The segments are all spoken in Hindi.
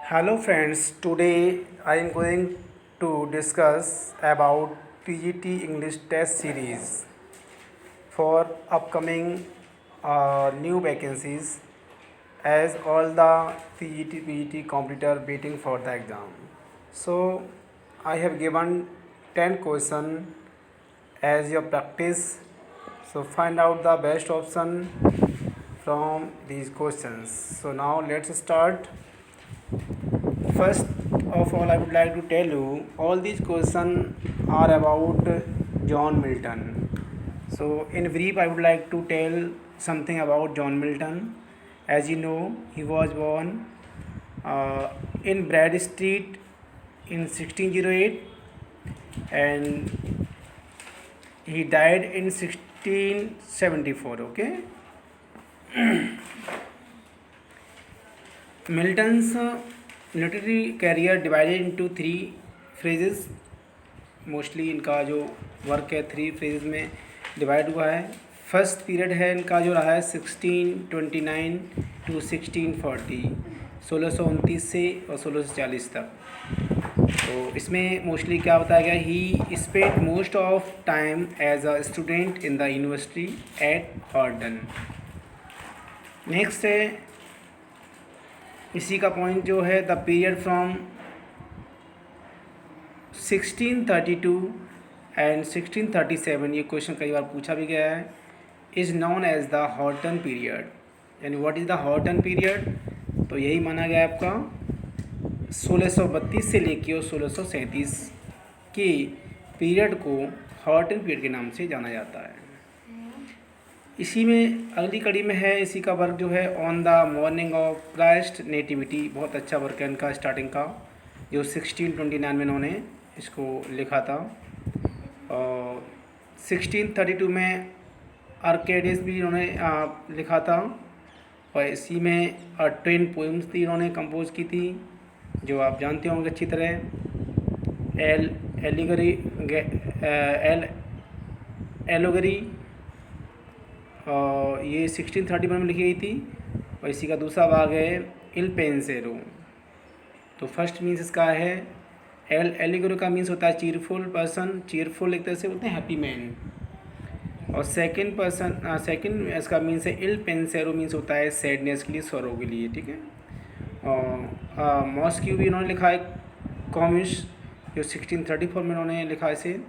Hello friends, today I am going to discuss about PGT English test series for upcoming new vacancies as all the PGT competitor waiting for the exam. So I have given 10 question as your practice. So find out the best option from these questions. So now let's start. First of all, I would like to tell you all these questions are about John Milton. So, in brief, I would like to tell something about John Milton. As you know, he was born uh, in Brad Street in 1608 and he died in 1674. Okay, Milton's literary career divided into three phases. Mostly इनका जो वर्क है थ्री फेज में डिवाइड हुआ है. फर्स्ट पीरियड है इनका जो रहा है 1629 टू 1640, 1629 से और 1640 तक. तो इसमें मोस्टली क्या बताया गया, he spend most of time as a student in the university at Horton. Next है इसी का पॉइंट जो है द पीरियड फ्रॉम 1632 एंड 1637, ये क्वेश्चन कई बार पूछा भी गया है, is known as the Horton period. यानी what is the Horton period, तो यही माना गया आपका 1632 से लेके और 1637 के पीरियड को हॉर्टन पीरियड के नाम से जाना जाता है. इसी में अगली कड़ी में है इसी का वर्क जो है on the morning of Christ nativity. बहुत अच्छा वर्क है इनका स्टार्टिंग का, जो 1629 में इन्होंने इसको लिखा था. और 1632 में आर्केडियस भी इन्होंने लिखा था. और इसी में 10 पोइम्स थी इन्होंने कंपोज की थी, जो आप जानते होंगे अच्छी तरह. एलिगरी एलोगरी और ये 1631 में लिखी गई थी. और इसी का दूसरा भाग है इल पेंसेरो. तो फर्स्ट मीन्स इसका है एलिगोरी का मीन्स होता है चीयरफुल पर्सन, चीयरफुल एक तरह से बोलते हैं हैप्पी मैन. और सेकंड इसका मीन्स है इल पेंसेरो, मीन्स होता है सैडनेस के लिए, सौरों के लिए. ठीक है. और मॉस्क्यू भी इन्होंने लिखा है कॉमिश, जो 1634 में इन्होंने लिखा इसे.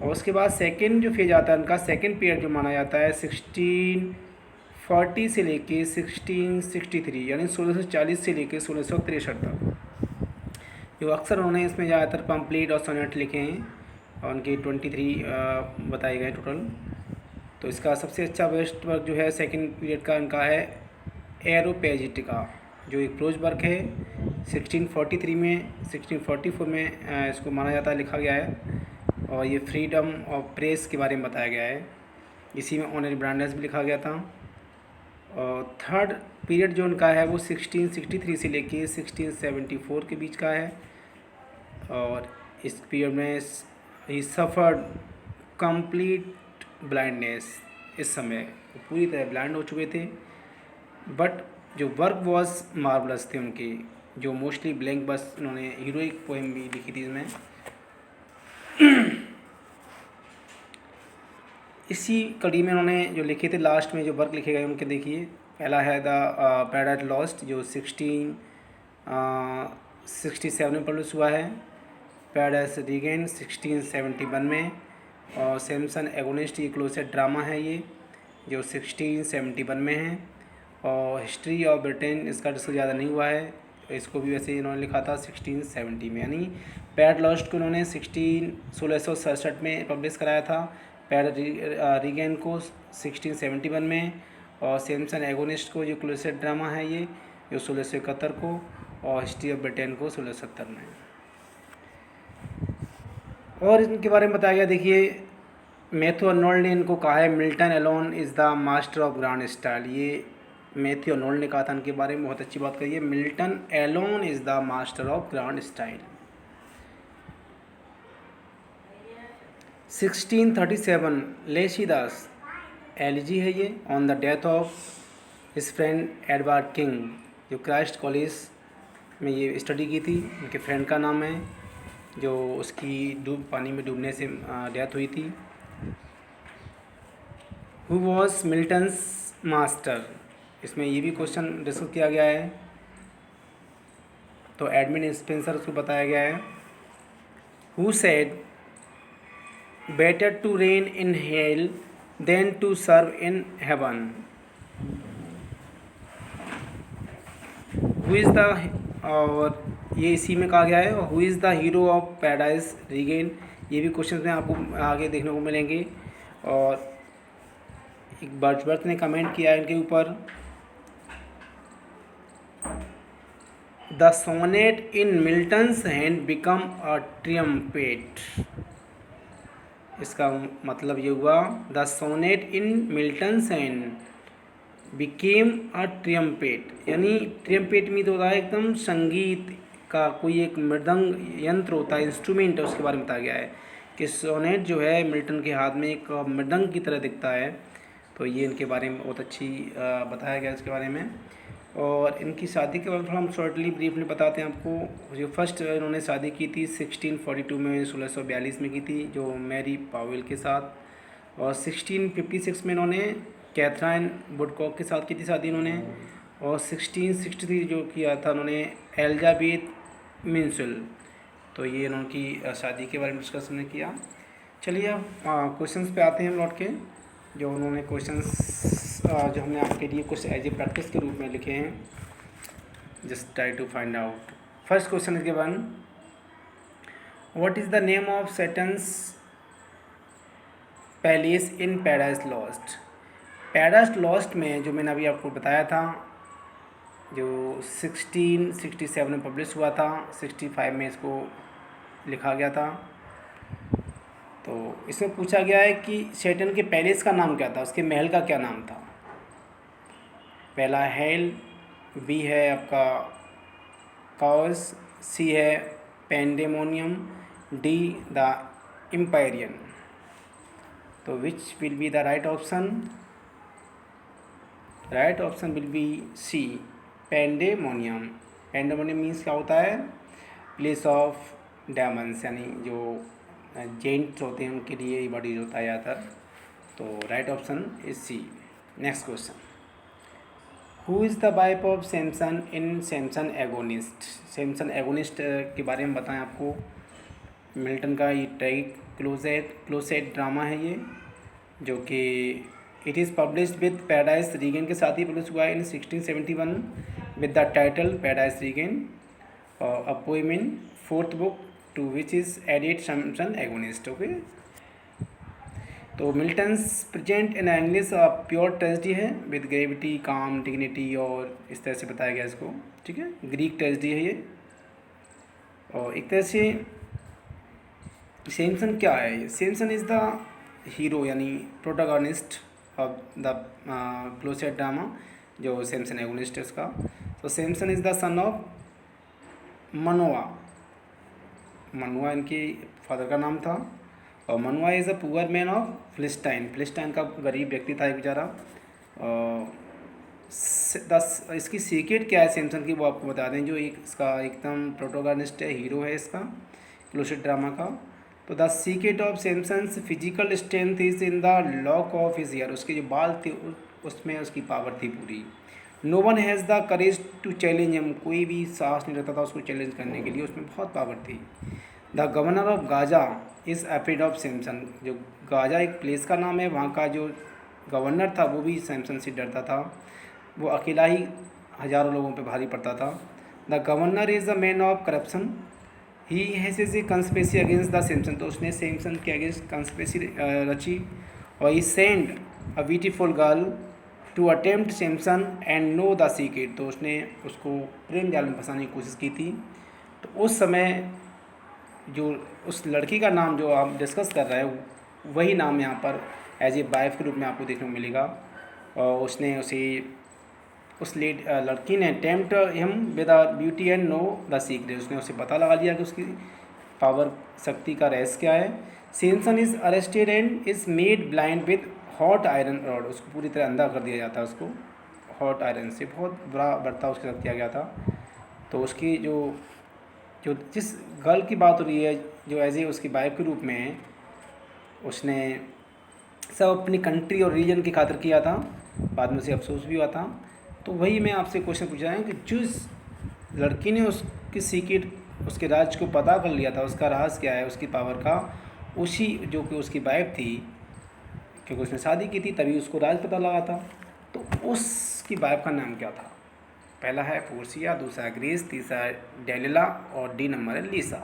और उसके बाद सेकंड जो फेज आता है उनका, सेकंड पीरियड जो माना जाता है 1640 से लेके 1663, यानी 1640 से लेके 1663 तक. जो अक्सर उन्होंने इसमें ज़्यादातर पम्पलेट और सोनेट लिखे हैं और उनके 23 बताए गए टोटल. तो इसका सबसे अच्छा बेस्ट वर्क जो है सेकंड पीरियड का इनका है एरोपेजिटिका, जो एक प्रोज वर्क है 1643 में 1644 में इसको माना जाता है लिखा गया है. और ये फ्रीडम ऑफ प्रेस के बारे में बताया गया है. इसी में ऑनरी ब्रांडर्स भी लिखा गया था. और थर्ड पीरियड जो उनका है वो 1663 से लेके 1674 के बीच का है. और इस पीरियड में ही सफ़र्ड कंप्लीट ब्लाइंडनेस. इस समय पूरी तरह ब्लाइंड हो चुके थे, बट जो वर्क वॉज मार्वलस थे उनके, जो मोस्टली ब्लैंक बस उन्होंने हीरोइक पोएम भी लिखी थी इसमें. इसी कड़ी में उन्होंने जो लिखे थे लास्ट में जो वर्क लिखे गए उनके देखिए. पहला है द पैराडाइज लॉस्ट, जो 1667 में पब्लिश हुआ है. पैराडाइज रीगेन 1671 में. और सैमसन एगोनिस्ट, ये क्लोसेट ड्रामा है ये, जो 1671 में है. और हिस्ट्री ऑफ ब्रिटेन इसका डिस्कस ज़्यादा नहीं हुआ है, इसको भी वैसे इन्होंने लिखा था 1670 में. यानी पैड लॉस्ट को उन्होंने 1667 में पब्लिश कराया था, पैड रीगेन को 1671 में. और सैमसन एगोनिस्ट को जो क्लोसेट ड्रामा है ये, जो 1671 को. और हिस्ट्री ऑफ ब्रिटेन को 1670 में. और इनके बारे में बताया गया, देखिए मैथ्यू अर्नोल्ड ने इनको कहा है Milton alone is the master of grand style. ये मैथ्यू अर्नोल्ड ने कहा था इनके बारे में, बहुत अच्छी बात कही है. Milton alone is the master of grand style. 1637 Lycidas elegy है ये, on the death of his friend Edward King, जो क्राइस्ट कॉलेज में ये स्टडी की थी। उनके फ्रेंड का नाम है जो उसकी पानी में डूबने से डेथ हुई थी। हु वॉज मिल्टन्स मास्टर, इसमें ये भी क्वेश्चन डिस्कस किया गया है। तो एडमिन स्पेंसर उसको बताया गया है। Who said better to reign in hell than to serve in heaven. Who is the, और ये इसी में कहा गया है, who is the hero of paradise regained. ये भी क्वेश्चन में आपको आगे देखने को मिलेंगे। और एक बर्ड्सवर्थ ने कमेंट किया है इनके ऊपर, the sonnet in Milton's hand become a trumpet. इसका मतलब ये हुआ, the sonnet in Milton's hand became a trumpet, यानी ट्रियम्पेट में तो होता है एकदम संगीत का कोई एक मृदंग यंत्र होता है, इंस्ट्रूमेंट है, उसके बारे में बताया गया है कि सोनेट जो है मिल्टन के हाथ में एक मृदंग की तरह दिखता है। तो ये इनके बारे में बहुत अच्छी बताया गया इसके बारे में। और इनकी शादी के बारे में थोड़ा हम शॉर्टली ब्रीफली बताते हैं आपको। जो फर्स्ट इन्होंने शादी की थी 1642 में, 1642 में की थी, जो मैरी पावेल के साथ। और 1656 में इन्होंने कैथराइन वुडकॉक के साथ की थी शादी इन्होंने। और 1663 जो किया था उन्होंने एलिजाबेथ मिंसल। तो ये इनकी शादी के बारे में डिस्कस हमने किया। चलिए अब क्वेश्चंस पे आते हैं हम लौट के। जो उन्होंने क्वेश्चंस जो हमने आपके लिए कुछ एज ए प्रैक्टिस के रूप में लिखे हैं, just try to find out. First question is given, what is the name of Saturn's palace in Paradise Lost. Paradise Lost में जो मैंने अभी आपको बताया था, जो 1667 में पब्लिश हुआ था, 65 में इसको लिखा गया था। तो इसमें पूछा गया है कि सैटर्न के पैलेस का नाम क्या था, उसके महल का क्या नाम था। पहला हेल, बी है आपका काउस, सी है पेंडेमोनियम, डी द इम्पायरियन। तो which will be the right option. Right option will be C, Pandemonium. Pandemonium means क्या होता है, प्लेस ऑफ डायमंड्स, यानी जो जेंट्स होते हैं उनके लिए ये बॉडी होता है ज़्यादातर। तो right option is C. Next question, who is the wife of Samson in Samson Agonistes. Samson Agonistes के बारे में बताएं आपको। मिल्टन का ये ट्रैजिक क्लोसेट ड्रामा है ये, जो कि it is published with Paradise Regain के साथ ही पब्लिश हुआ है in 1671 with the title Paradise Regain, a poem in fourth book to which is added Samson Agonistes. Okay, तो Milton's present in English pure tragedy है विद ग्रेविटी, काम, डिग्निटी, और इस तरह से बताया गया इसको। ठीक है, ग्रीक ट्रेजेडी है ये। और एक तरह से सैमसन क्या है, सैमसन इज़ द हीरो यानी protagonist of the closet drama, जो सैमसन एगोनिस्ट है उसका। तो Samson is the son of Manoa. Manoa इनके फादर का नाम था। और Manoa is a poor man of Philistine. Philistine का गरीब व्यक्ति था एक बेचारा। इसकी सीक्रेट क्या है सैमसन की, वो आपको बता दें। जो एक इसका एकदम प्रोटोगोनिस्ट है, हीरो है इसका क्लोसेट ड्रामा का। तो the secret of Samson's physical strength is in the lock of his hair. उसके जो बाल थे उसमें उसकी पावर थी पूरी। No one has the courage to challenge him. कोई भी साहस नहीं रहता था उसको चैलेंज करने के लिए, उसमें बहुत पावर थी। The governor of Gaza is afraid of Samson. जो गाजा एक प्लेस का नाम है, वहाँ का जो गवर्नर था वो भी सैमसन से डरता था। वो अकेला ही हज़ारों लोगों पे भारी पड़ता था। The governor is the man of corruption, he has a conspiracy against the Samson. तो उसने सैमसन के अगेंस्ट कंस्पेसी रची। और he send a beautiful girl to attempt Samson and know the secret. तो उसने उसको प्रेम जाल में फंसाने की कोशिश की थी। तो उस समय जो उस लड़की का नाम जो आप डिस्कस कर रहे हैं, वही नाम यहाँ पर एज ए वाइफ के रूप में आपको देखने को मिलेगा। और उसने उसे उस लड़की ने attempt him with the beauty and know the secret. उसने उसे पता लगा लिया कि उसकी पावर शक्ति का रहस्य क्या है। Samson is arrested and is made blind with hot iron rod. उसको पूरी तरह अंधा कर दिया जाता है, उसको हॉट आयरन से बहुत बुरा बर्ताव उसके साथ किया गया था। तो उसकी जो जो जिस गर्ल की बात हो रही है, जो एज ए उसकी वाइफ के रूप में उसने सब अपनी कंट्री और रीजन की खातिर किया था, बाद में उसे अफसोस भी हुआ था। तो वही मैं आपसे क्वेश्चन पूछ रहा हूँ कि जिस लड़की ने उसकी सीक्रेट, उसके राज को पता कर लिया था, उसका राज क्या है उसकी पावर का, उसी जो कि उसकी वाइफ थी, क्योंकि उसने शादी की थी तभी उसको राज पता लगा था, तो उसकी वाइफ का नाम क्या था? पहला है पोर्सिया, दूसरा ग्रेस, तीसरा डेलिला और डी नंबर है लीसा।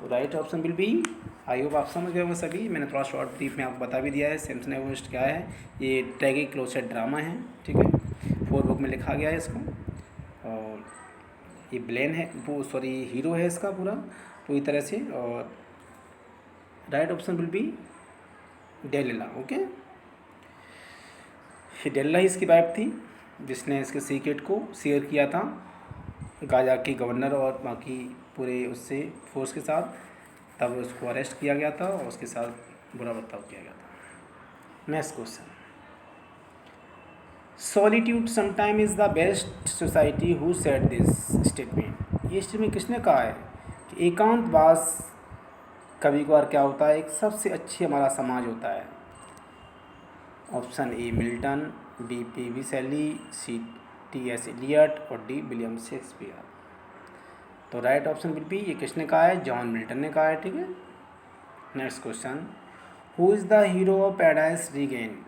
तो right option will B, I hope आप समझ गए होंगे सभी। मैंने थोड़ा शॉर्ट ब्रीफ में आपको बता भी दिया है सैमसन एवरेस्ट क्या है। ये ट्रैगिक क्लोसेट ड्रामा है, ठीक है, 4 बुक में लिखा गया है इसको। और ये ब्लेन है, वो सॉरी हीरो है इसका पूरा पूरी तरह से। और right option will be Delilah. Okay, ये डेलिला ही इसकी वाइफ थी जिसने इसके सीक्रेट को शेयर किया था गाजा के गवर्नर और बाकी पूरे उससे फोर्स के साथ। तब उसको अरेस्ट किया गया था और उसके साथ बुरा बर्ताव किया गया था। Next question, solitude sometime is the best society, who said this statement? ये स्टेटमेंट किसने कहा है कि एकांतवास कभी कभार क्या होता है, एक सबसे अच्छी हमारा समाज होता है? Option A Milton, B P Shelley, C T S Eliot और डी विलियम शेक्सपियर। तो राइट ऑप्शन विल बी, ये किसने कहा है? जॉन मिल्टन ने कहा है, ठीक है। Next question, who is the hero of paradise regain?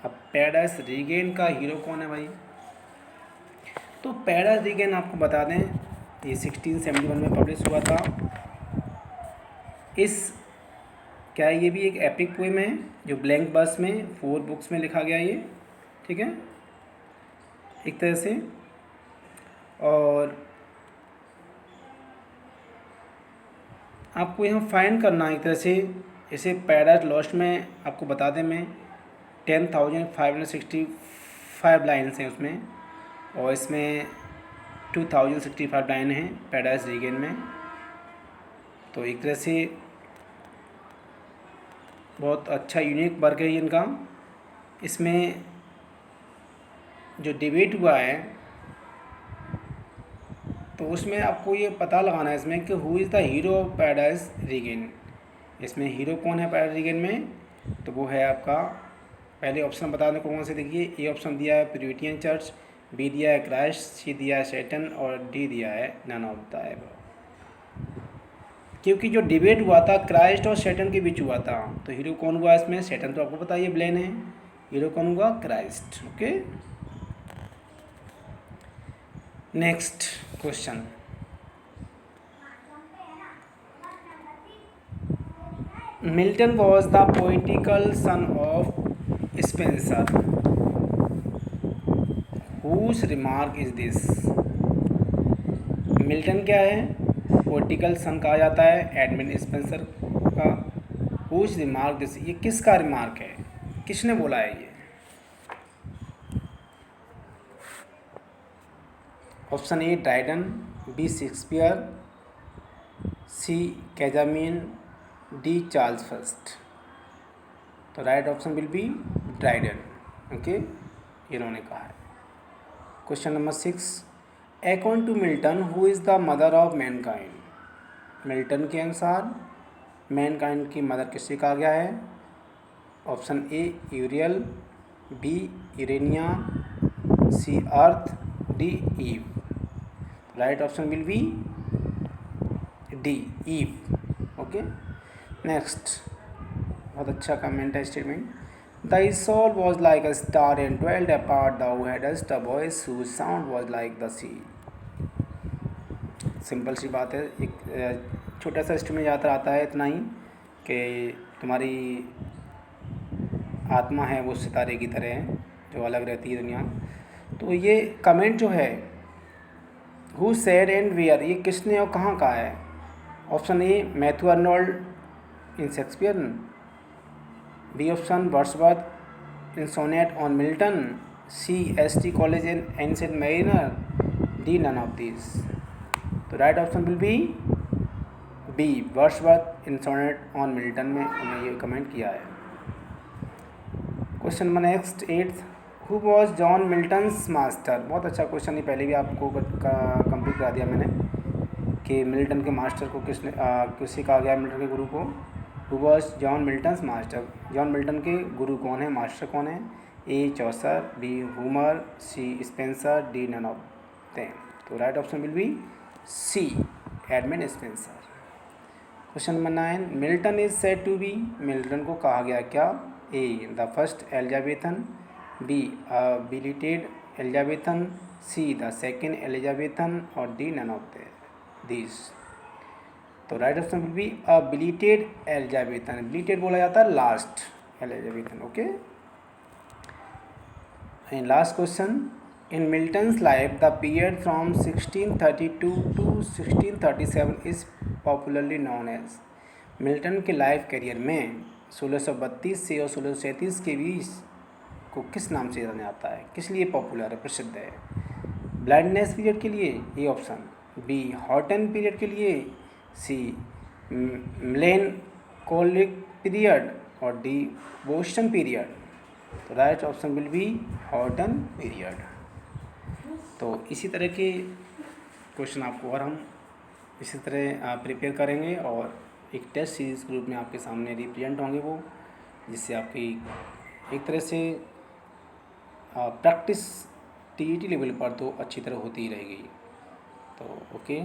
अब पैराडाइज रीगेन का हीरो कौन है भाई? तो पैराडाइज रीगेन आपको बता दें ये 1671 में पब्लिश हुआ था। इस क्या है, ये भी एक एपिक पोएम है जो ब्लैंक बस में 4 बुक्स में लिखा गया ये, ठीक है, एक तरह से। और आपको यहाँ फाइंड करना है एक तरह से इसे। पैराडाइज लॉस्ट में आपको बता दें मैं 10,565 लाइन्स हैं उसमें, और इसमें 2065 लाइन हैं पैराडाइज रीगेन में। तो एक तरह से बहुत अच्छा यूनिक वर्क है इनका। इसमें जो डिबेट हुआ है तो उसमें आपको ये पता लगाना है इसमें कि who is the hero of paradise regain. इसमें हीरो कौन है पैराडाइज रीगेन में? तो वो है आपका, पहले ऑप्शन बता दें कौन से, देखिए ए ऑप्शन दिया है प्यूरिटियन चर्च, बी दिया है क्राइस्ट, सी दिया है सैटन और डी दिया है नन ऑफ द एबव। क्योंकि जो डिबेट हुआ था क्राइस्ट और सैटन के बीच हुआ था, तो हीरो कौन हुआ इसमें? सैटन तो आपको पता है ये ब्लेन है, हीरो कौन हुआ? Christ. Okay, next question, Milton was the poetical son of Spenser, whose remark is this? Milton क्या है? पोइटिकल सन कहा जाता है एडमंड स्पेंसर का। हुज रिमार्क दिस, ये किसका रिमार्क है, किसने बोला है ये? Option A Dryden, B Shakespeare, C कैजामिन, डी चार्ल्स फर्स्ट। तो right option will be Dryden. Okay, इन्होंने कहा है। Question number 6, according to Milton who is the mother of mankind? Milton के अनुसार मैनकाइंड की मदर किससे कहा गया है? Option A Uriel, B Urania, C earth, D Eve. Right option will be D Eve. Okay, next, बहुत अच्छा कमेंट है statement. The soul was like a star and dwelled apart, thou hadst a voice whose sound was like the sea। Simple सी बात है, एक छोटा सा स्टेटमेंट ज़्यादातर आता है इतना ही कि तुम्हारी आत्मा है वो सितारे की तरह है जो अलग रहती है दुनिया। तो ये कमेंट जो है हु सेड एंड वेयर, ये किसने और कहाँ कहा है? Option A Matthew Arnold in Shakespeare, B option Wordsworth in sonnet on Milton, C S T Coleridge in Ancient Mariner, D none of this. तो right option will be B Wordsworth in sonnet on Milton में उन्होंने ये कमेंट किया है। Question number next 8, who was John Milton's master? बहुत अच्छा क्वेश्चन है, पहले भी आपको कंप्लीट करा दिया मैंने कि मिल्टन के मास्टर को किससे कहा गया, मिल्टन के गुरु को? Who was John Milton's master? John Milton के गुरु कौन है, मास्टर कौन है? A Chaucer, B Homer, C Spenser, D none of them. तो right option will be C, Edmund Spenser. Question number 9, Milton is said to be? Milton को कहा गया क्या? A the first Elizabethan, B belated Elizabethan, C the second Elizabethan, और डी नन ऑफ दिस। तो right option will B belated Elizabethan. Belated बोला जाता है last Elizabethan. Okay, and last question, in Milton's life the period from 1632 to 1637 is popularly known as? Milton के लाइफ करियर में 1632 से और 1637 के बीच को किस नाम से जाना जाता है, किस लिए पॉपुलर है, प्रसिद्ध है? ब्लाइंडनेस पीरियड के लिए, A option, B Horton period के लिए, सी मेलैंकोलिक पीरियड, और डी बोस्टन पीरियड। तो right option will be Horton period. तो इसी तरह के क्वेश्चन आपको और हम इसी तरह प्रिपेयर करेंगे, और एक टेस्ट सीरीज़ ग्रुप में आपके सामने रिप्रेजेंट होंगे वो, जिससे आपकी एक तरह से प्रैक्टिस टीईटी लेवल पर तो अच्छी तरह होती ही रहेगी। तो ओके।